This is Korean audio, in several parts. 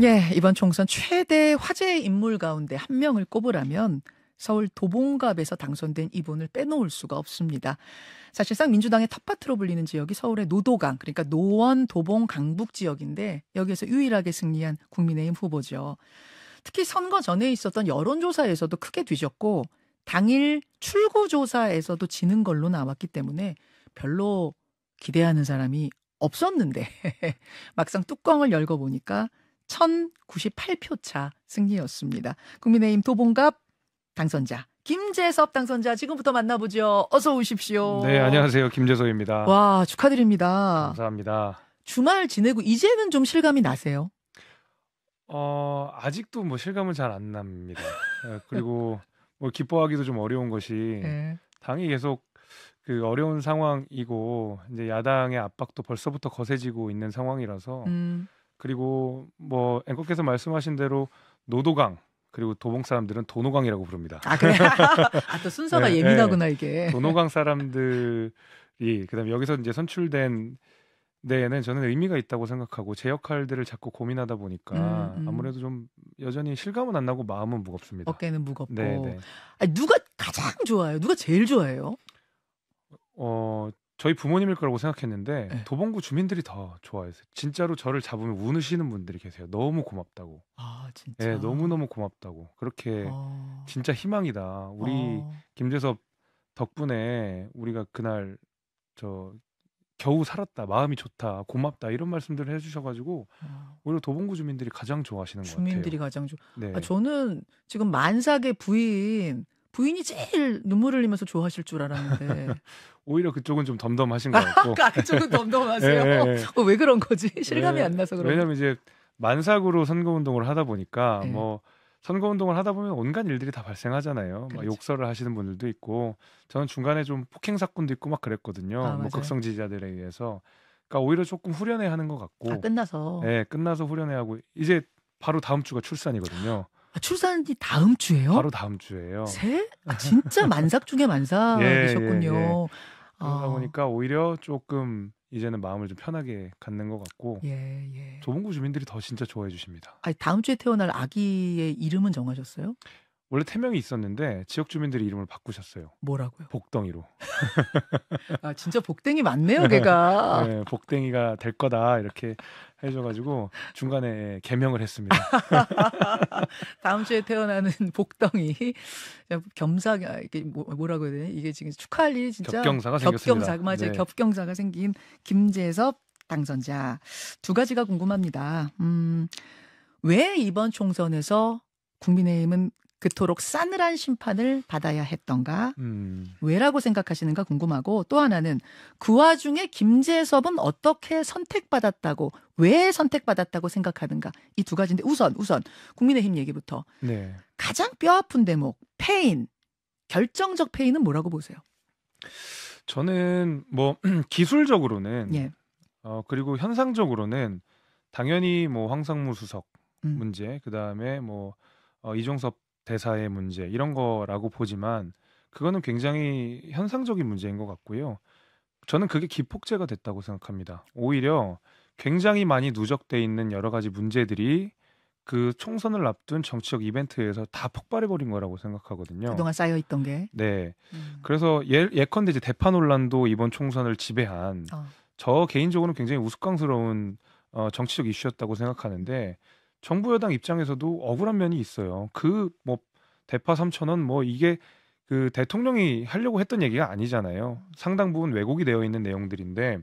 예, 이번 총선 최대 화제 인물 가운데 한 명을 꼽으라면 서울 도봉갑에서 당선된 이분을 빼놓을 수가 없습니다. 사실상 민주당의 텃밭으로 불리는 지역이 서울의 노도강, 그러니까 노원, 도봉, 강북 지역인데 여기에서 유일하게 승리한 국민의힘 후보죠. 특히 선거 전에 있었던 여론조사에서도 크게 뒤졌고 당일 출구조사에서도 지는 걸로 나왔기 때문에 별로 기대하는 사람이 없었는데 막상 뚜껑을 열고 보니까 1098표 차 승리였습니다. 국민의힘 도봉갑 당선자 김재섭 당선자 지금부터 만나보죠. 어서 오십시오. 네, 안녕하세요. 김재섭입니다. 와, 축하드립니다. 감사합니다. 주말 지내고 이제는 좀 실감이 나세요? 아직도 뭐 실감은 잘 안 납니다. 그리고 뭐 기뻐하기도 좀 어려운 것이 네. 당이 계속 그 어려운 상황이고 이제 야당의 압박도 벌써부터 거세지고 있는 상황이라서 그리고 뭐 앵커께서 말씀하신 대로 노도강 그리고 도봉 사람들은 도노강이라고 부릅니다. 아, 그래? 또 순서가 네, 예민하구나 네. 이게. 도노강 사람들이 그다음에 여기서 이제 선출된 데에는 저는 의미가 있다고 생각하고 제 역할들을 자꾸 고민하다 보니까 아무래도 좀 여전히 실감은 안 나고 마음은 무겁습니다. 어깨는 무겁고. 네. 아니, 누가 가장 좋아해요? 누가 제일 좋아해요? 저희 부모님일 거라고 생각했는데 네. 도봉구 주민들이 더 좋아했어요. 진짜로 저를 잡으면 우시는 분들이 계세요. 너무 고맙다고. 아, 진짜. 네, 너무너무 고맙다고. 그렇게 진짜 희망이다. 우리 김재섭 덕분에 우리가 그날 겨우 살았다. 마음이 좋다. 고맙다. 이런 말씀들을 해주셔가지고 오히려 도봉구 주민들이 가장 좋아하시는 것 같아요. 주민들이 가장 네. 저는 지금 만삭의 부인이 제일 눈물 흘리면서 좋아하실 줄 알았는데 오히려 그쪽은 좀 덤덤하신 것 같고. 그쪽은 덤덤하세요? 네. 왜 그런 거지? 실감이 네. 안 나서 그런 왜냐면 이제 만삭으로 선거운동을 하다 보니까 네. 뭐 선거운동을 하다 보면 온갖 일들이 다 발생하잖아요. 막 그렇죠. 욕설을 하시는 분들도 있고 저는 중간에 좀 폭행 사건도 있고 막 그랬거든요. 맞아요. 뭐 극성 지지자들에 의해서. 그러니까 오히려 조금 후련해하는 것 같고. 끝나서. 네, 끝나서 후련해하고 이제 바로 다음 주가 출산이거든요. 출산이 다음 주예요? 바로 다음 주예요. 진짜 만삭 중에 만삭이셨군요. 예. 그러다 보니까 오히려 조금 이제는 마음을 좀 편하게 갖는 것 같고 도봉구 주민들이 더 진짜 좋아해 주십니다. 아니, 다음 주에 태어날 아기의 이름은 정하셨어요? 원래 태명이 있었는데 지역 주민들이 이름을 바꾸셨어요. 뭐라고요? 복덩이로. 아, 진짜 복덩이 맞네요, 걔가. 네, 복덩이가 될 거다 이렇게 해줘가지고 중간에 개명을 했습니다. 다음 주에 태어나는 복덩이 겸사가 이게 뭐라고 해야 되나? 이게 지금 축하할 일이 진짜 겹경사가 생겼습니다. 맞아요. 네. 겹경사가 생긴 김재섭 당선자 두 가지가 궁금합니다. 왜 이번 총선에서 국민의힘은 그토록 싸늘한 심판을 받아야 했던가? 왜라고 생각하시는가 궁금하고 또 하나는 그 와중에 김재섭은 어떻게 선택받았다고 왜 선택받았다고 생각하는가? 이 두 가지인데 우선 국민의힘 얘기부터. 네. 가장 뼈아픈 대목 패인 결정적 패인은 뭐라고 보세요? 저는 뭐 기술적으로는 예. 그리고 현상적으로는 당연히 뭐 황상무 수석 문제 그다음에 뭐 이종섭 대사의 문제 이런 거라고 보지만 그거는 굉장히 현상적인 문제인 것 같고요. 저는 그게 기폭제가 됐다고 생각합니다. 오히려 굉장히 많이 누적돼 있는 여러 가지 문제들이 그 총선을 앞둔 정치적 이벤트에서 다 폭발해버린 거라고 생각하거든요. 그동안 쌓여있던 게. 네. 그래서 예컨대 이제 대파 논란도 이번 총선을 지배한 저 개인적으로는 굉장히 우스꽝스러운 정치적 이슈였다고 생각하는데 정부 여당 입장에서도 억울한 면이 있어요. 그 뭐 대파 3,000원 뭐 이게 그 대통령이 하려고 했던 얘기가 아니잖아요. 상당 부분 왜곡이 되어 있는 내용들인데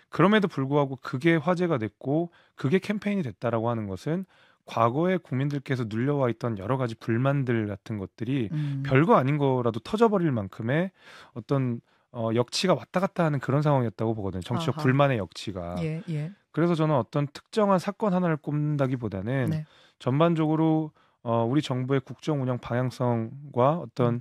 그럼에도 불구하고 그게 화제가 됐고 그게 캠페인이 됐다라고 하는 것은 과거에 국민들께서 눌려와 있던 여러 가지 불만들 같은 것들이 별거 아닌 거라도 터져버릴 만큼의 어떤 역치가 왔다 갔다 하는 그런 상황이었다고 보거든요. 정치적 불만의 역치가. 예. 그래서 저는 어떤 특정한 사건 하나를 꼽는다기보다는 전반적으로 우리 정부의 국정 운영 방향성과 어떤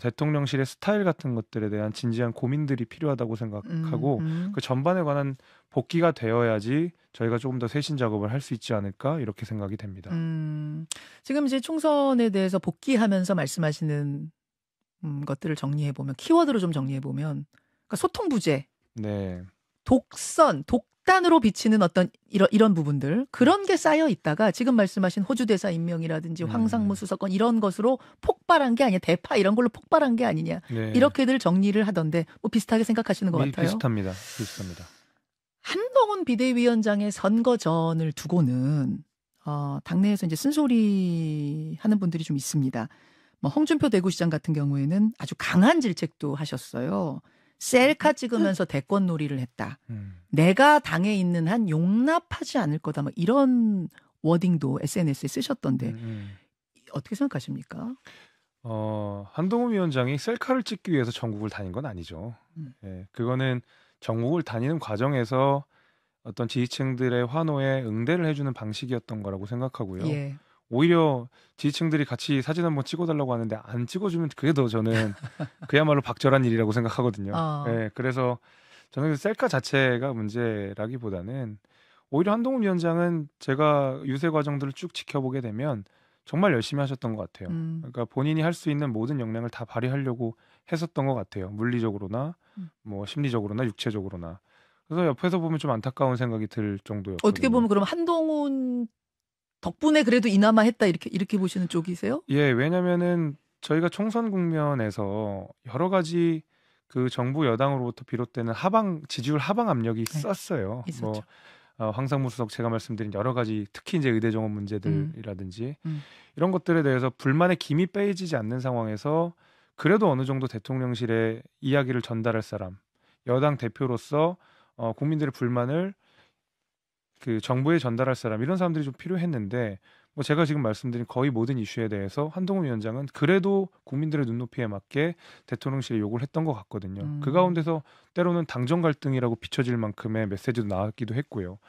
대통령실의 스타일 같은 것들에 대한 진지한 고민들이 필요하다고 생각하고 그 전반에 관한 복귀가 되어야지 저희가 조금 더 쇄신 작업을 할 수 있지 않을까 이렇게 생각이 됩니다. 지금 이제 총선에 대해서 복귀하면서 말씀하시는 것들을 정리해 보면 키워드로 좀 정리해 보면 그러니까 소통 부재. 네. 독선, 독단으로 비치는 어떤 이런 부분들 그런 게 쌓여 있다가 지금 말씀하신 호주 대사 임명이라든지 황상무 수사권 이런 것으로 폭발한 게 아니냐, 대파 이런 걸로 폭발한 게 아니냐 네. 이렇게들 정리를 하던데 뭐 비슷하게 생각하시는 것 같아요. 비슷합니다. 한동훈 비대위원장의 선거전을 두고는 당내에서 이제 쓴소리 하는 분들이 좀 있습니다. 뭐 홍준표 대구시장 같은 경우에는 아주 강한 질책도 하셨어요. 셀카 찍으면서 대권 놀이를 했다. 내가 당에 있는 한 용납하지 않을 거다. 뭐 이런 워딩도 SNS에 쓰셨던데 어떻게 생각하십니까? 한동훈 위원장이 셀카를 찍기 위해서 전국을 다닌 건 아니죠. 예, 그거는 전국을 다니는 과정에서 어떤 지지층들의 환호에 응대를 해주는 방식이었던 거라고 생각하고요. 예. 오히려 지지층들이 같이 사진 한번 찍어달라고 하는데 안 찍어주면 그게 더 저는 그야말로 박절한 일이라고 생각하거든요. 예, 그래서 저는 셀카 자체가 문제라기보다는 오히려 한동훈 위원장은 제가 유세 과정들을 쭉 지켜보게 되면 정말 열심히 하셨던 것 같아요. 그러니까 본인이 할 수 있는 모든 역량을 다 발휘하려고 했었던 것 같아요. 물리적으로나 뭐 심리적으로나 육체적으로나. 그래서 옆에서 보면 좀 안타까운 생각이 들 정도였거든요. 어떻게 보면 그럼 한동훈 덕분에 그래도 이나마 했다 이렇게 보시는 쪽이세요? 예, 왜냐면은 저희가 총선 국면에서 여러 가지 그 정부 여당으로부터 비롯되는 지지율 하방 압력이 있었어요. 있었죠. 뭐 황상무 수석 제가 말씀드린 여러 가지 특히 이제 의대 정원 문제들이라든지 이런 것들에 대해서 불만의 김이 빼지지 않는 상황에서 그래도 어느 정도 대통령실에 이야기를 전달할 사람, 여당 대표로서 국민들의 불만을 그 정부에 전달할 사람 이런 사람들이 좀 필요했는데 뭐 제가 지금 말씀드린 거의 모든 이슈에 대해서 한동훈 위원장은 그래도 국민들의 눈높이에 맞게 대통령실에 요구를 했던 것 같거든요. 그 가운데서 때로는 당정 갈등이라고 비춰질 만큼의 메시지도 나왔기도 했고요.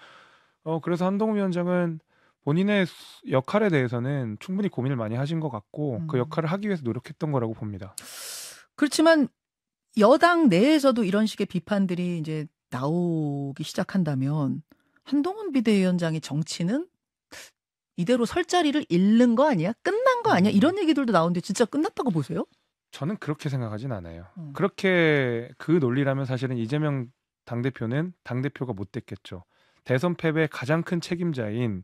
그래서 한동훈 위원장은 본인의 역할에 대해서는 충분히 고민을 많이 하신 것 같고 그 역할을 하기 위해서 노력했던 거라고 봅니다. 그렇지만 여당 내에서도 이런 식의 비판들이 이제 나오기 시작한다면 한동훈 비대위원장의 정치는 이대로 설 자리를 잃는 거 아니야? 끝난 거 아니야? 이런 얘기들도 나오는데 진짜 끝났다고 보세요? 저는 그렇게 생각하진 않아요. 그렇게 그 논리라면 사실은 이재명 당대표는 당대표가 못 됐겠죠. 대선 패배의 가장 큰 책임자인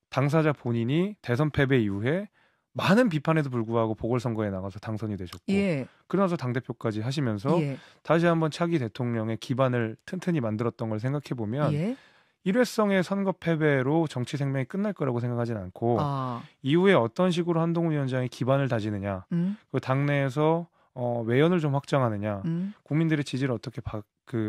당사자 본인이 대선 패배 이후에 많은 비판에도 불구하고 보궐선거에 나가서 당선이 되셨고 그러면서 당대표까지 하시면서 다시 한번 차기 대통령의 기반을 튼튼히 만들었던 걸 생각해보면 일회성의 선거 패배로 정치 생명이 끝날 거라고 생각하진 않고 이후에 어떤 식으로 한동훈 위원장이 기반을 다지느냐 그 당내에서 외연을 좀 확장하느냐 국민들의 지지를 어떻게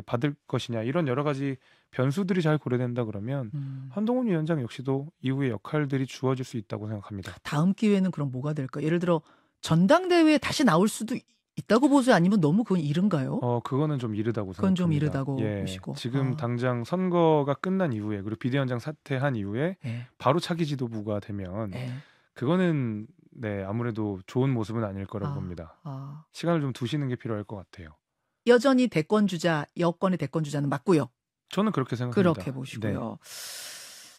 받을 것이냐 이런 여러 가지 변수들이 잘 고려된다 그러면 한동훈 위원장 역시도 이후의 역할들이 주어질 수 있다고 생각합니다. 다음 기회는 그럼 뭐가 될까? 예를 들어 전당대회에 다시 나올 수도 있다고 보세요? 아니면 너무 그건 이른가요? 그거는 좀 이르다고 생각합니다. 그건 좀 이르다고 보시고. 지금 당장 선거가 끝난 이후에 그리고 비대위원장 사퇴한 이후에 바로 차기 지도부가 되면 그거는 아무래도 좋은 모습은 아닐 거라고 봅니다. 시간을 좀 두시는 게 필요할 것 같아요. 여전히 대권주자, 여권의 대권주자는 맞고요. 저는 그렇게 생각합니다. 그렇게 보시고요.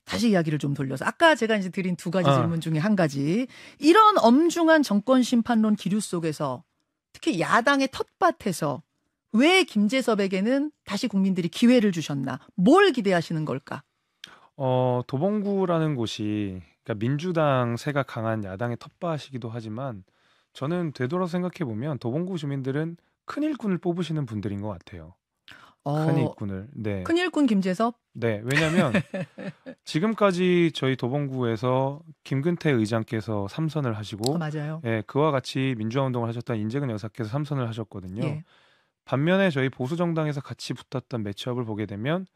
다시 이야기를 좀 돌려서 아까 제가 이제 드린 두 가지 질문 중에 한 가지. 이런 엄중한 정권 심판론 기류 속에서 특히 야당의 텃밭에서 왜 김재섭에게는 다시 국민들이 기회를 주셨나? 뭘 기대하시는 걸까? 도봉구라는 곳이 그러니까 민주당 세가 강한 야당의 텃밭이기도 하지만 저는 되돌아서 생각해 보면 도봉구 주민들은 큰 일꾼을 뽑으시는 분들인 것 같아요. 큰 일꾼을. 큰 일꾼 김재섭? 네, 왜냐하면 지금까지 저희 도봉구에서 김근태 의장께서 3선을 하시고, 맞아요. 그와 같이 민주화 운동을 하셨던 인재근 여사께서 3선을 하셨거든요. 반면에 저희 보수 정당에서 같이 붙었던 매치업을 보게 되면,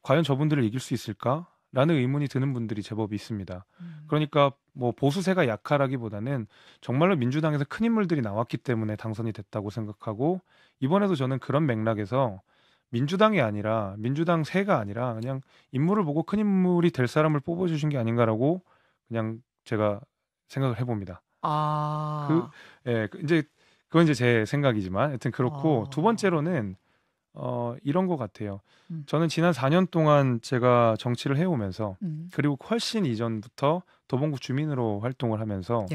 과연 저분들을 이길 수 있을까? 라는 의문이 드는 분들이 제법 있습니다. 그러니까 뭐 보수세가 약하라기보다는 정말로 민주당에서 큰 인물들이 나왔기 때문에 당선이 됐다고 생각하고 이번에도 저는 그런 맥락에서 민주당이 아니라 민주당 세가 아니라 그냥 인물을 보고 큰 인물이 될 사람을 뽑아주신 게 아닌가라고 그냥 제가 생각을 해봅니다. 이제 그건 이제 제 생각이지만 하여튼 그렇고 두 번째로는 이런 것 같아요. 저는 지난 4년 동안 제가 정치를 해오면서 그리고 훨씬 이전부터 도봉구 주민으로 활동을 하면서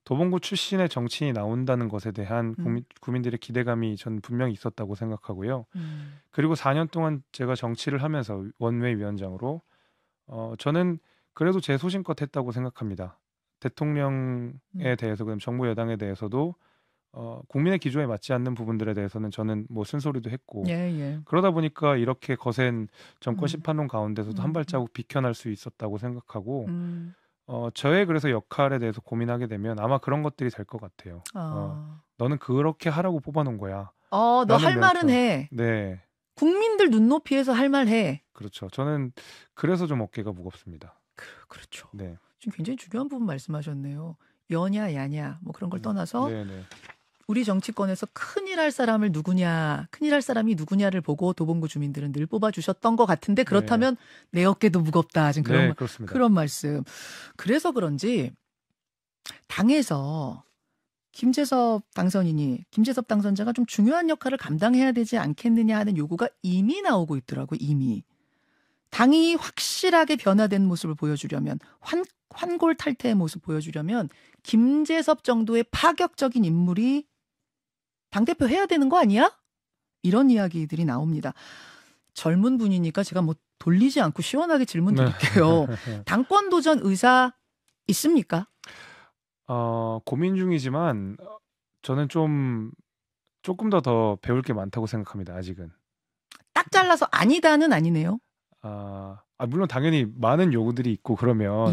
도봉구 출신의 정치인이 나온다는 것에 대한 국민들의 기대감이 전 분명히 있었다고 생각하고요. 그리고 4년 동안 제가 정치를 하면서 원외위원장으로 저는 그래도 제 소신껏 했다고 생각합니다. 대통령에 대해서 그럼 정부 여당에 대해서도 국민의 기조에 맞지 않는 부분들에 대해서는 저는 뭐 쓴소리도 했고 그러다 보니까 이렇게 거센 정권 심판론 가운데서도 한 발자국 비켜날 수 있었다고 생각하고 저의 그래서 역할에 대해서 고민하게 되면 아마 그런 것들이 될 것 같아요. 너는 그렇게 하라고 뽑아놓은 거야. 너 할 말은 해. 네. 국민들 눈높이에서 할 말 해. 그렇죠. 저는 그래서 좀 어깨가 무겁습니다. 그렇죠. 네. 지금 굉장히 중요한 부분 말씀하셨네요. 여냐 야냐 뭐 그런 걸 떠나서 네네. 우리 정치권에서 큰일 할 사람을 누구냐, 큰일 할 사람이 누구냐를 보고 도봉구 주민들은 늘 뽑아주셨던 것 같은데 그렇다면 내 어깨도 무겁다. 지금 그런 말씀. 그래서 그런지 당에서 김재섭 당선자가 좀 중요한 역할을 감당해야 되지 않겠느냐 하는 요구가 이미 나오고 있더라고요. 이미. 당이 확실하게 변화된 모습을 보여주려면 환골탈태의 모습 보여주려면 김재섭 정도의 파격적인 인물이 당대표 해야 되는 거 아니야? 이런 이야기들이 나옵니다. 젊은 분이니까 제가 뭐 돌리지 않고 시원하게 질문 드릴게요. 당권 도전 의사 있습니까? 고민 중이지만 저는 조금 더 배울 게 많다고 생각합니다. 아직은. 딱 잘라서 아니다는 아니네요. 물론 당연히 많은 요구들이 있고 그러면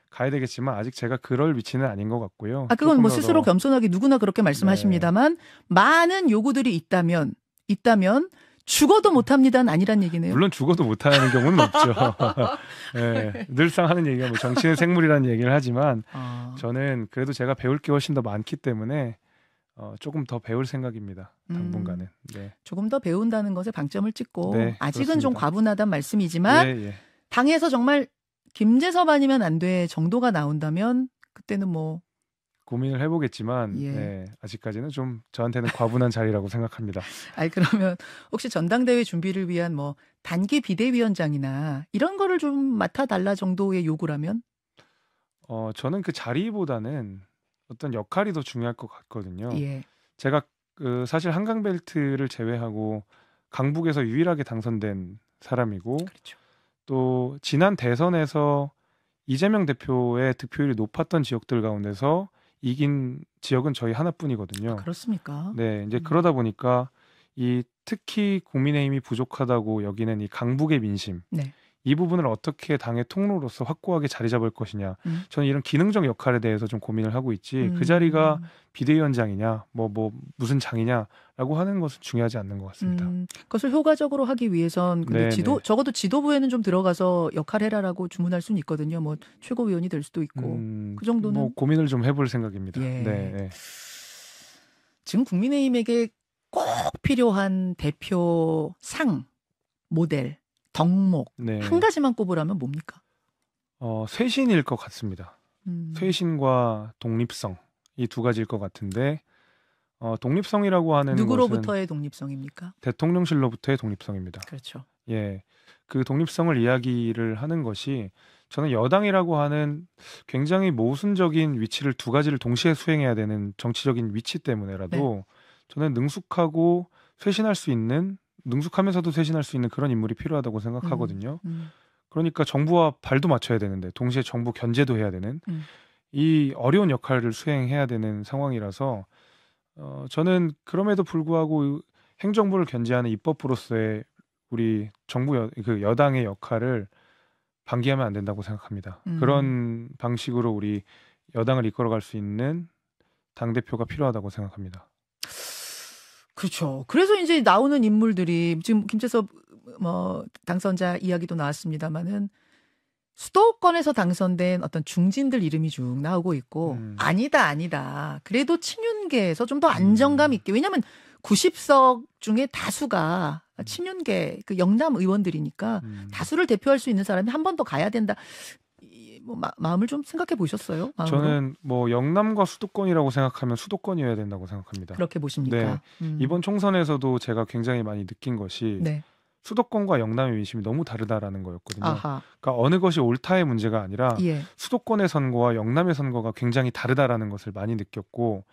가야 되겠지만 아직 제가 그럴 위치는 아닌 것 같고요. 그건 뭐 스스로 겸손하게 누구나 그렇게 말씀하십니다만 많은 요구들이 있다면 죽어도 못합니다는 아니란 얘기네요. 물론 죽어도 못하는 경우는 없죠. 네, 늘상 하는 얘기가 뭐 정치는 생물이라는 얘기를 하지만 저는 그래도 제가 배울 게 훨씬 더 많기 때문에 조금 더 배울 생각입니다. 당분간은. 네. 조금 더 배운다는 것에 방점을 찍고 아직은 그렇습니다. 좀 과분하단 말씀이지만 당에서 정말 김재섭 아니면 안 돼 정도가 나온다면 그때는 뭐 고민을 해보겠지만 아직까지는 좀 저한테는 과분한 자리라고 생각합니다. 그러면 혹시 전당대회 준비를 위한 뭐 단기 비대위원장이나 이런 거를 좀 맡아달라 정도의 요구라면? 저는 그 자리보다는 어떤 역할이 더 중요할 것 같거든요. 제가 사실 한강벨트를 제외하고 강북에서 유일하게 당선된 사람이고 또 지난 대선에서 이재명 대표의 득표율이 높았던 지역들 가운데서 이긴 지역은 저희 하나뿐이거든요. 그렇습니까? 네, 이제 그러다 보니까 특히 국민의힘이 부족하다고 여기는 이 강북의 민심, 이 부분을 어떻게 당의 통로로서 확고하게 자리 잡을 것이냐. 저는 이런 기능적 역할에 대해서 좀 고민을 하고 있지. 그 자리가 비대위원장이냐, 뭐 무슨 장이냐라고 하는 것은 중요하지 않는 것 같습니다. 그것을 효과적으로 하기 위해선 근데 적어도 지도부에는 좀 들어가서 역할해라라고 주문할 수는 있거든요. 뭐 최고위원이 될 수도 있고 그 정도는 뭐 고민을 좀 해볼 생각입니다. 지금 국민의힘에게 꼭 필요한 대표 상, 모델, 덕목 한 가지만 꼽으라면 뭡니까? 쇄신일 것 같습니다. 쇄신과 독립성 이 두 가지일 것 같은데 독립성이라고 하는 누구로부터의 독립성입니까? 대통령실로부터의 독립성입니다. 그렇죠. 그 독립성을 이야기를 하는 것이 저는 여당이라고 하는 굉장히 모순적인 위치를 두 가지를 동시에 수행해야 되는 정치적인 위치 때문에라도 저는 능숙하고 능숙하면서도 쇄신할 수 있는 그런 인물이 필요하다고 생각하거든요. 그러니까 정부와 발도 맞춰야 되는데 동시에 정부 견제도 해야 되는 이 어려운 역할을 수행해야 되는 상황이라서 저는 그럼에도 불구하고 행정부를 견제하는 입법부로서의 우리 정부 여당의 역할을 방기하면 안 된다고 생각합니다. 그런 방식으로 우리 여당을 이끌어갈 수 있는 당대표가 필요하다고 생각합니다. 그렇죠. 그래서 이제 나오는 인물들이 지금 김재섭 당선자 이야기도 나왔습니다마는 수도권에서 당선된 어떤 중진들 이름이 쭉 나오고 있고 아니다. 그래도 친윤계에서 좀 더 안정감 있게 왜냐하면 90석 중에 다수가 친윤계 그 영남 의원들이니까 다수를 대표할 수 있는 사람이 한 번 더 가야 된다. 뭐 마음을 좀 생각해 보셨어요? 마음으로? 저는 뭐 영남과 수도권이라고 생각하면 수도권이어야 된다고 생각합니다. 그렇게 보십니까? 이번 총선에서도 제가 굉장히 많이 느낀 것이 수도권과 영남의 민심이 너무 다르다라는 거였거든요. 그러니까 어느 것이 옳다의 문제가 아니라 수도권의 선거와 영남의 선거가 굉장히 다르다라는 것을 많이 느꼈고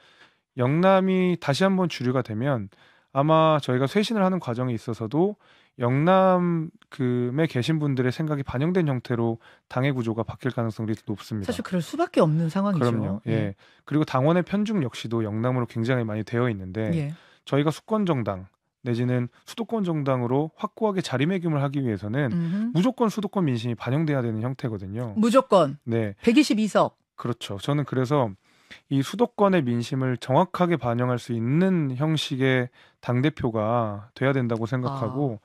영남이 다시 한번 주류가 되면 아마 저희가 쇄신을 하는 과정에 있어서도 영남에 계신 분들의 생각이 반영된 형태로 당의 구조가 바뀔 가능성이 높습니다. 사실 그럴 수밖에 없는 상황이죠. 그럼요. 예. 그리고 당원의 편중 역시도 영남으로 굉장히 많이 되어 있는데 예. 저희가 수권 정당 내지는 수도권 정당으로 확고하게 자리매김을 하기 위해서는 무조건 수도권 민심이 반영돼야 되는 형태거든요. 무조건. 네. 122석. 그렇죠. 저는 그래서 이 수도권의 민심을 정확하게 반영할 수 있는 형식의 당대표가 돼야 된다고 생각하고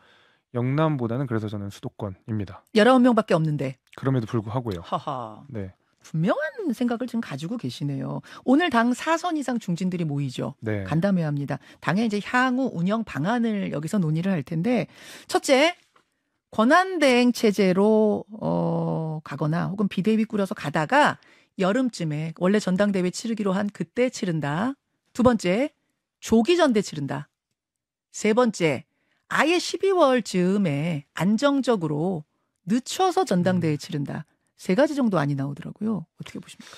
영남보다는 그래서 저는 수도권입니다. 19명밖에 없는데. 그럼에도 불구하고요. 하하. 네. 분명한 생각을 지금 가지고 계시네요. 오늘 당 4선 이상 중진들이 모이죠. 네. 간담회합니다. 당의 이제 향후 운영 방안을 여기서 논의를 할 텐데 첫째, 권한대행 체제로 가거나 혹은 비대위 꾸려서 가다가 여름쯤에 원래 전당대회 치르기로 한 그때 치른다. 두 번째, 조기 전대 치른다. 세 번째, 아예 12월 즈음에 안정적으로 늦춰서 전당대회 치른다. 세 가지 정도 안이 나오더라고요. 어떻게 보십니까?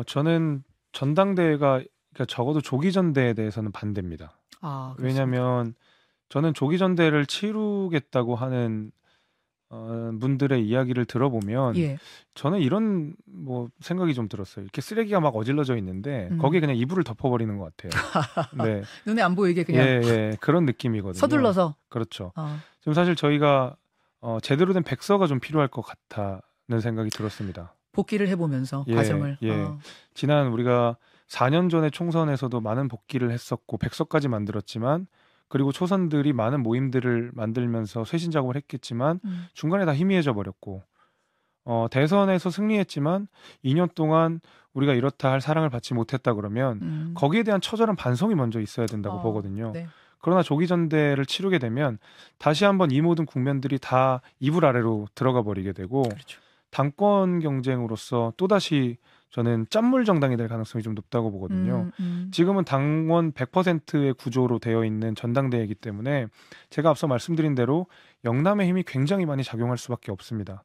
저는 전당대회가 그러니까 적어도 조기 전대에 대해서는 반대입니다. 왜냐하면 저는 조기 전대를 치르겠다고 하는 분들의 이야기를 들어보면 예. 저는 이런 뭐 생각이 좀 들었어요. 이렇게 쓰레기가 막 어질러져 있는데 거기에 그냥 이불을 덮어버리는 것 같아요. 네. 눈에 안 보이게 그냥. 예, 그런 느낌이거든요. 서둘러서. 그렇죠. 지금 사실 저희가 제대로 된 백서가 좀 필요할 것 같다는 생각이 들었습니다. 복귀를 해보면서 과정을. 지난 우리가 4년 전에 총선에서도 많은 복귀를 했었고 백서까지 만들었지만 그리고 초선들이 많은 모임들을 만들면서 쇄신 작업을 했겠지만 중간에 다 희미해져 버렸고 대선에서 승리했지만 2년 동안 우리가 이렇다 할 사랑을 받지 못했다 그러면 거기에 대한 처절한 반성이 먼저 있어야 된다고 보거든요. 네. 그러나 조기 전대를 치르게 되면 다시 한번 이 모든 국면들이 다 이불 아래로 들어가 버리게 되고 그렇죠. 당권 경쟁으로서 또다시 저는 짠물 정당이 될 가능성이 좀 높다고 보거든요. 지금은 당원 100%의 구조로 되어 있는 전당대회이기 때문에 제가 앞서 말씀드린 대로 영남의 힘이 굉장히 많이 작용할 수밖에 없습니다.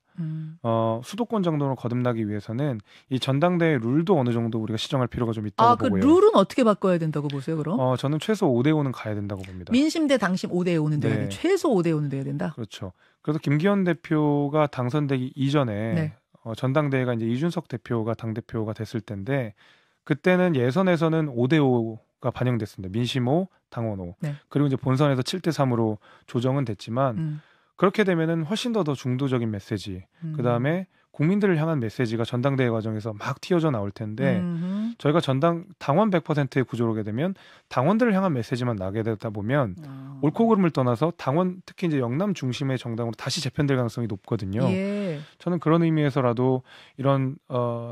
수도권 정도로 거듭나기 위해서는 이 전당대회 룰도 어느 정도 우리가 시정할 필요가 좀 있다고 보고요. 그 룰은 어떻게 바꿔야 된다고 보세요, 그럼? 저는 최소 5대5는 가야 된다고 봅니다. 민심 대 당심 5대5는 돼야 돼. 최소 5대5는 돼야 된다. 그렇죠. 그래서 김기현 대표가 당선되기 이전에 전당대회가 이제 이준석 대표가 당대표가 됐을 텐데 그때는 예선에서는 5대5가 반영됐습니다. 민심 5, 당원 5. 그리고 이제 본선에서 7대3으로 조정은 됐지만 그렇게 되면은 훨씬 더 중도적인 메시지, 그다음에 국민들을 향한 메시지가 전당대회 과정에서 막 튀어져 나올 텐데 저희가 당원 100%의 구조로 오게 되면 당원들을 향한 메시지만 나게 되다 보면 옳고 그름을 떠나서 당원 특히 이제 영남 중심의 정당으로 다시 재편될 가능성이 높거든요. 저는 그런 의미에서라도 이런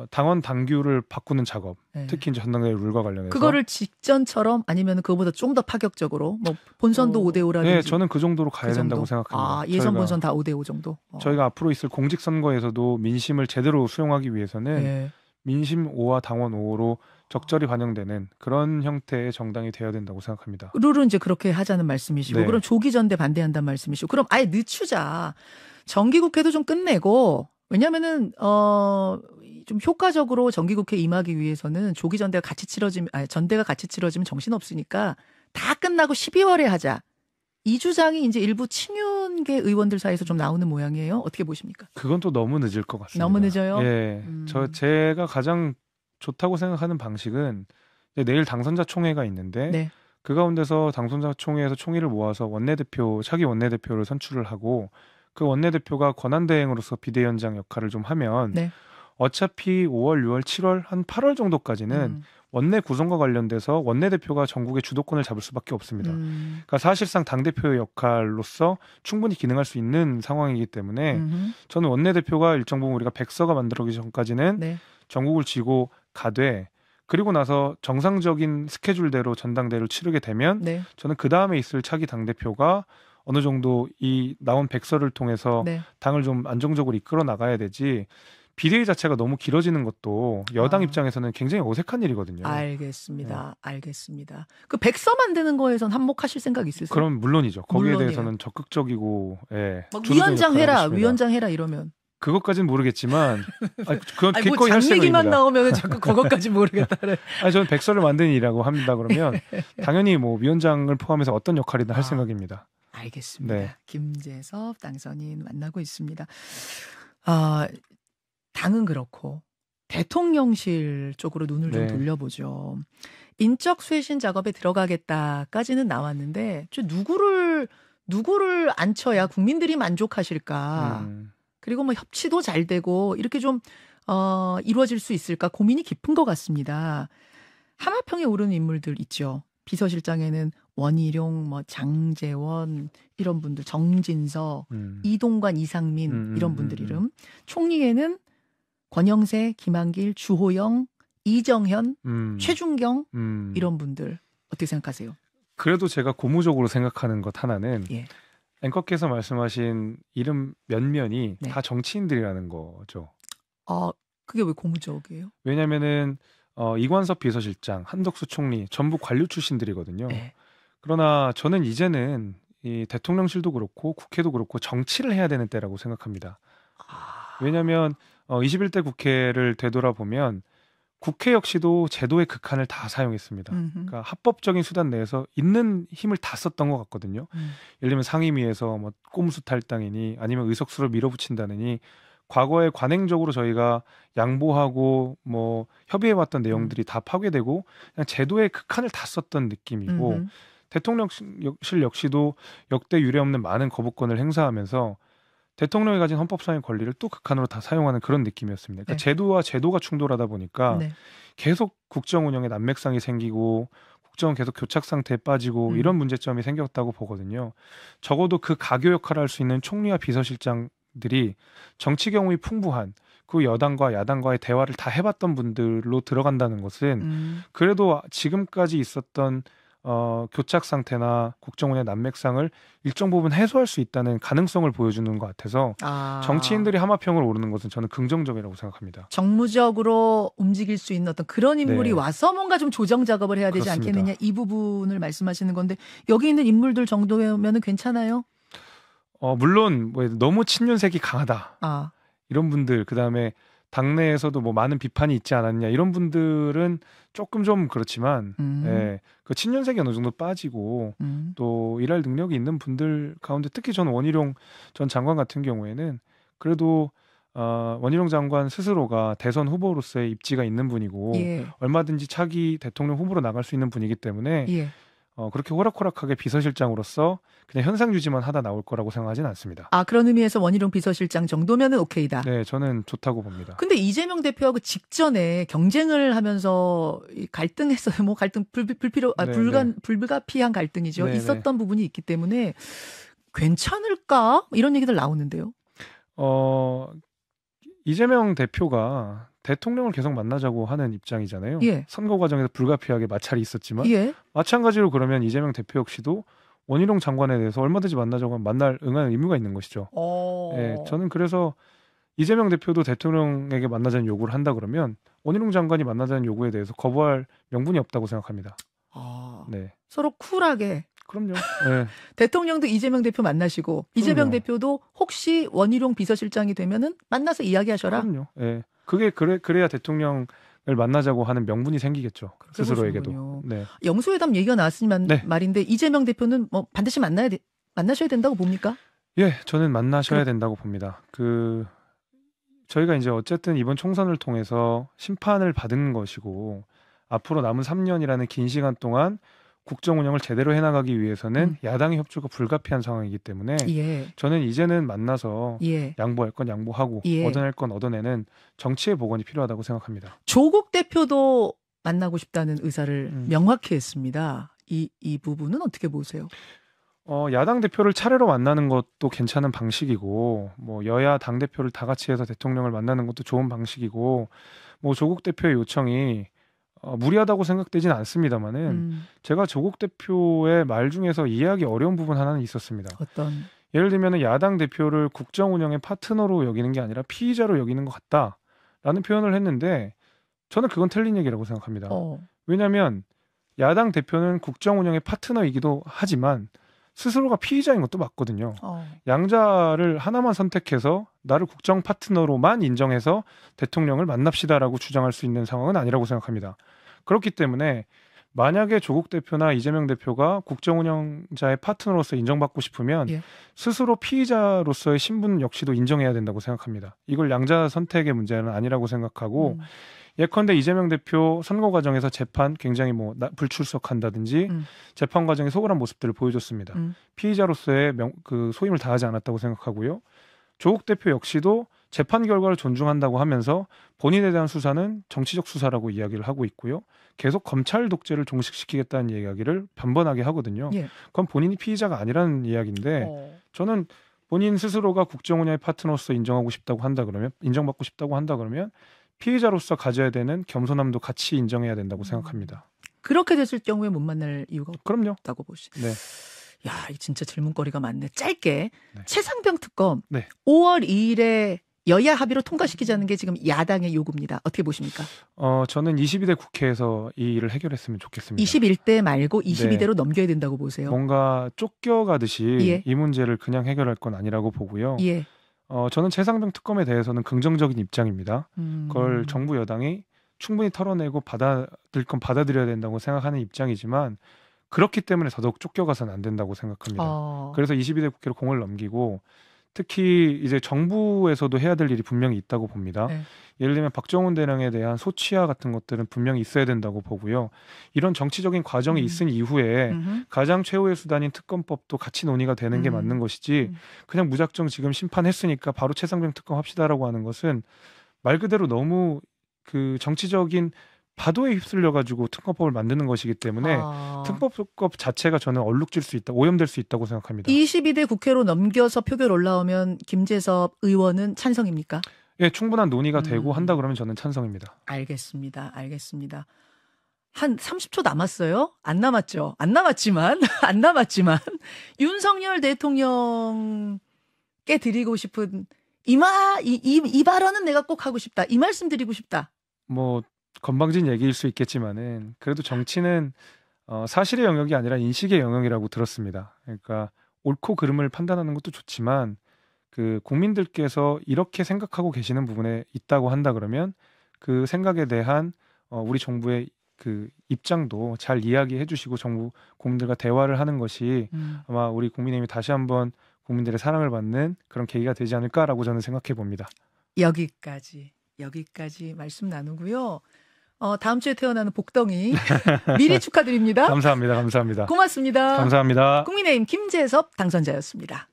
당원 당규를 바꾸는 작업, 특히 이제 전당대회 룰과 관련해서 그거를 직전처럼 아니면 그거보다 좀 더 파격적으로 뭐 본선도 5대5라든지 네, 저는 그 정도로 가야 된다고 생각합니다. 예선 본선 다 5대5 정도. 저희가 앞으로 있을 공직선거에서도 민심을 제대로 수용하기 위해서는 민심 5와 당원 5로 적절히 반영되는 그런 형태의 정당이 되어야 된다고 생각합니다. 룰은 이제 그렇게 하자는 말씀이시고 그럼 조기 전대 반대한다는 말씀이시고 그럼 아예 늦추자. 정기국회도 좀 끝내고 왜냐면은 좀 효과적으로 정기국회 임하기 위해서는 조기 전대가 같이 치러지면 정신없으니까 다 끝나고 12월에 하자. 이 주장이 이제 일부 친윤계 의원들 사이에서 좀 나오는 모양이에요. 어떻게 보십니까? 그건 또 너무 늦을 것 같습니다. 너무 늦어요? 예. 제가 가장 좋다고 생각하는 방식은 내일 당선자 총회가 있는데 그 가운데서 당선자 총회에서 총의를 모아서 차기 원내대표를 선출을 하고 그 원내대표가 권한대행으로서 비대위원장 역할을 좀 하면 어차피 5월, 6월, 7월, 한 8월 정도까지는 원내 구성과 관련돼서 원내대표가 전국의 주도권을 잡을 수밖에 없습니다. 그러니까 사실상 당대표의 역할로서 충분히 기능할 수 있는 상황이기 때문에 저는 원내대표가 일정 부분 우리가 백서가 만들어지기 전까지는 전국을 쥐고 가되 그리고 나서 정상적인 스케줄대로 전당대회를 치르게 되면 저는 그 다음에 있을 차기 당대표가 어느 정도 이 나온 백서를 통해서 당을 좀 안정적으로 이끌어 나가야 되지 비대위 자체가 너무 길어지는 것도 여당 입장에서는 굉장히 어색한 일이거든요. 알겠습니다. 알겠습니다. 그 백서 만드는 거에선 한몫하실 생각 있으세요? 그럼 물론이죠. 거기에 대해서는 적극적이고 위원장 해라 이러면 그것까지는 모르겠지만 그건 아니, 기꺼이 할 장 얘기만 생각입니다. 나오면 자꾸 그것까지 모르겠다래. 저는 백서를 만드는 일이라고 합니다. 그러면 당연히 뭐 위원장을 포함해서 어떤 역할이든 할 생각입니다. 알겠습니다. 네. 김재섭 당선인 만나고 있습니다. 당은 그렇고 대통령실 쪽으로 눈을 좀 돌려보죠. 인적 쇄신 작업에 들어가겠다까지는 나왔는데 누구를 앉혀야 국민들이 만족하실까? 그리고 뭐 협치도 잘 되고 이렇게 좀 이루어질 수 있을까 고민이 깊은 것 같습니다. 하마평에 오르는 인물들 있죠. 비서실장에는 원희룡, 뭐 장제원 이런 분들, 정진석, 이동관, 이상민 이런 분들 이름. 총리에는 권영세, 김한길, 주호영, 이정현, 최준경 이런 분들 어떻게 생각하세요? 그래도 제가 고무적으로 생각하는 것 하나는 앵커께서 말씀하신 이름 몇면이 다 정치인들이라는 거죠. 그게 왜 고무적이에요? 왜냐면은 이관섭 비서실장, 한덕수 총리 전부 관료 출신들이거든요. 그러나 저는 이제는 이 대통령실도 그렇고 국회도 그렇고 정치를 해야 되는 때라고 생각합니다. 왜냐하면 21대 국회를 되돌아보면 국회 역시도 제도의 극한을 다 사용했습니다. 그러니까 합법적인 수단 내에서 있는 힘을 다 썼던 것 같거든요. 예를 들면 상임위에서 뭐 꼼수 탈당이니 아니면 의석수를 밀어붙인다느니 과거에 관행적으로 저희가 양보하고 뭐 협의해왔던 내용들이 다 파괴되고 그냥 제도의 극한을 다 썼던 느낌이고 대통령실 역시도 역대 유례없는 많은 거부권을 행사하면서 대통령이 가진 헌법상의 권리를 또 극한으로 다 사용하는 그런 느낌이었습니다. 그러니까 제도와 제도가 충돌하다 보니까 계속 국정 운영에 난맥상이 생기고 국정은 계속 교착 상태에 빠지고 이런 문제점이 생겼다고 보거든요. 적어도 그 가교 역할을 할 수 있는 총리와 비서실장들이 정치 경험이 풍부한 그 여당과 야당과의 대화를 다 해봤던 분들로 들어간다는 것은 그래도 지금까지 있었던 교착 상태나 국정원의 난맥상을 일정 부분 해소할 수 있다는 가능성을 보여주는 것 같아서 정치인들이 하마평을 오르는 것은 저는 긍정적이라고 생각합니다. 정무적으로 움직일 수 있는 어떤 그런 인물이 와서 뭔가 좀 조정 작업을 해야 되지 그렇습니다. 않겠느냐 이 부분을 말씀하시는 건데 여기 있는 인물들 정도면 괜찮아요? 물론 뭐 너무 친윤색이 강하다 이런 분들 그다음에 당내에서도 뭐 많은 비판이 있지 않았냐 이런 분들은 조금 좀 그렇지만 그 친윤색이 어느 정도 빠지고 또 일할 능력이 있는 분들 가운데 특히 저는 원희룡 전 장관 같은 경우에는 그래도 원희룡 장관 스스로가 대선 후보로서의 입지가 있는 분이고 얼마든지 차기 대통령 후보로 나갈 수 있는 분이기 때문에 그렇게 호락호락하게 비서실장으로서 그냥 현상 유지만 하다 나올 거라고 생각하지는 않습니다. 그런 의미에서 원희룡 비서실장 정도면은 오케이다. 네, 저는 좋다고 봅니다. 근데 이재명 대표하고 직전에 경쟁을 하면서 갈등했어요. 뭐 갈등 불가피한 갈등이죠. 있었던 부분이 있기 때문에 괜찮을까? 이런 얘기들 나오는데요. 이재명 대표가 대통령을 계속 만나자고 하는 입장이잖아요. 선거 과정에서 불가피하게 마찰이 있었지만 마찬가지로 그러면 이재명 대표 역시도 원희룡 장관에 대해서 얼마든지 만나자고 하면 응할 의무가 있는 것이죠. 저는 그래서 이재명 대표도 대통령에게 만나자는 요구를 한다 그러면 원희룡 장관이 만나자는 요구에 대해서 거부할 명분이 없다고 생각합니다. 서로 쿨하게. 그럼요. 대통령도 이재명 대표 만나시고 이재명 대표도 혹시 원희룡 비서실장이 되면은 만나서 이야기하셔라. 그럼요. 그래야 대통령을 만나자고 하는 명분이 생기겠죠. 스스로에게도. 영수회담 얘기가 나왔지만 말인데 이재명 대표는 뭐 반드시 만나셔야 된다고 봅니까? 저는 만나셔야 된다고 봅니다. 저희가 이제 어쨌든 이번 총선을 통해서 심판을 받은 것이고 앞으로 남은 3년이라는 긴 시간 동안 국정 운영을 제대로 해나가기 위해서는 야당의 협조가 불가피한 상황이기 때문에 저는 이제는 만나서 양보할 건 양보하고 얻어낼 건 얻어내는 정치의 복원이 필요하다고 생각합니다. 조국 대표도 만나고 싶다는 의사를 명확히 했습니다. 이 부분은 어떻게 보세요? 야당 대표를 차례로 만나는 것도 괜찮은 방식이고 뭐 여야 당 대표를 다 같이 해서 대통령을 만나는 것도 좋은 방식이고 뭐 조국 대표의 요청이 무리하다고 생각되지는 않습니다만은 제가 조국 대표의 말 중에서 이해하기 어려운 부분 하나는 있었습니다. 어떤? 예를 들면 야당 대표를 국정 운영의 파트너로 여기는 게 아니라 피의자로 여기는 것 같다라는 표현을 했는데 저는 그건 틀린 얘기라고 생각합니다. 왜냐하면 야당 대표는 국정 운영의 파트너이기도 하지만 스스로가 피의자인 것도 맞거든요. 양자를 하나만 선택해서 나를 국정 파트너로만 인정해서 대통령을 만납시다라고 주장할 수 있는 상황은 아니라고 생각합니다. 그렇기 때문에 만약에 조국 대표나 이재명 대표가 국정 운영자의 파트너로서 인정받고 싶으면 예. 스스로 피의자로서의 신분 역시도 인정해야 된다고 생각합니다. 이걸 양자 선택의 문제는 아니라고 생각하고 예컨대 이재명 대표 선거 과정에서 재판 굉장히 뭐 불출석한다든지 재판 과정에 소홀한 모습들을 보여줬습니다. 피의자로서의 그 소임을 다하지 않았다고 생각하고요. 조국 대표 역시도 재판 결과를 존중한다고 하면서 본인에 대한 수사는 정치적 수사라고 이야기를 하고 있고요. 계속 검찰 독재를 종식시키겠다는 이야기를 번번하게 하거든요. 예. 그건 본인이 피의자가 아니라는 이야기인데 저는 본인 스스로가 국정 운영의 파트너로서 인정받고 싶다고 한다 그러면 피의자로서 가져야 되는 겸손함도 같이 인정해야 된다고 생각합니다. 그렇게 됐을 경우에 못 만날 이유가 그럼요. 없다고 보시. 네. 야, 이 진짜 질문거리가 많네. 짧게 네. 최상병 특검 네. 5월 2일에 여야 합의로 통과시키자는 게 지금 야당의 요구입니다. 어떻게 보십니까? 저는 22대 국회에서 이 일을 해결했으면 좋겠습니다. 21대 말고 22대로 넘겨야 된다고 보세요. 뭔가 쫓겨가듯이 예. 이 문제를 그냥 해결할 건 아니라고 보고요. 예. 저는 최상병 특검에 대해서는 긍정적인 입장입니다. 그걸 정부 여당이 충분히 털어내고 받아들일 건 받아들여야 된다고 생각하는 입장이지만 그렇기 때문에 더더욱 쫓겨가서는 안 된다고 생각합니다. 그래서 22대 국회로 공을 넘기고 특히 이제 정부에서도 해야 될 일이 분명히 있다고 봅니다. 네. 예를 들면 박정훈 대령에 대한 소치화 같은 것들은 분명히 있어야 된다고 보고요. 이런 정치적인 과정이 있은 이후에 가장 최후의 수단인 특검법도 같이 논의가 되는 게 맞는 것이지 그냥 무작정 지금 심판했으니까 바로 최상병 특검 합시다라고 하는 것은 말 그대로 너무 그 정치적인 파도에 휩쓸려가지고 특검법을 만드는 것이기 때문에 특검법 자체가 저는 얼룩질 수 있다, 오염될 수 있다고 생각합니다. 22대 국회로 넘겨서 표결 올라오면 김재섭 의원은 찬성입니까? 예, 충분한 논의가 되고 한다 그러면 저는 찬성입니다. 알겠습니다. 한 30초 남았어요? 안 남았죠. 안 남았지만 윤석열 대통령께 드리고 싶은 이 발언은 내가 꼭 하고 싶다. 이 말씀 드리고 싶다. 뭐 건방진 얘기일 수 있겠지만은 그래도 정치는 사실의 영역이 아니라 인식의 영역이라고 들었습니다. 그러니까 옳고 그름을 판단하는 것도 좋지만 그 국민들께서 이렇게 생각하고 계시는 부분에 있다고 한다 그러면 그 생각에 대한 우리 정부의 그 입장도 잘 이야기해 주시고 정부 국민들과 대화를 하는 것이 아마 우리 국민의힘이 다시 한번 국민들의 사랑을 받는 그런 계기가 되지 않을까라고 저는 생각해 봅니다. 여기까지 말씀 나누고요. 다음 주에 태어나는 복덩이 미리 축하드립니다. 감사합니다. 고맙습니다. 감사합니다. 국민의힘 김재섭 당선자였습니다.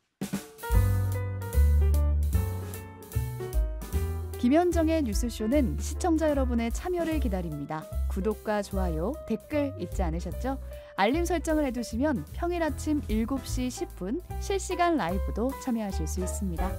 김현정의 뉴스쇼는 시청자 여러분의 참여를 기다립니다. 구독과 좋아요, 댓글 잊지 않으셨죠? 알림 설정을 해두시면 평일 아침 7시 10분 실시간 라이브도 참여하실 수 있습니다.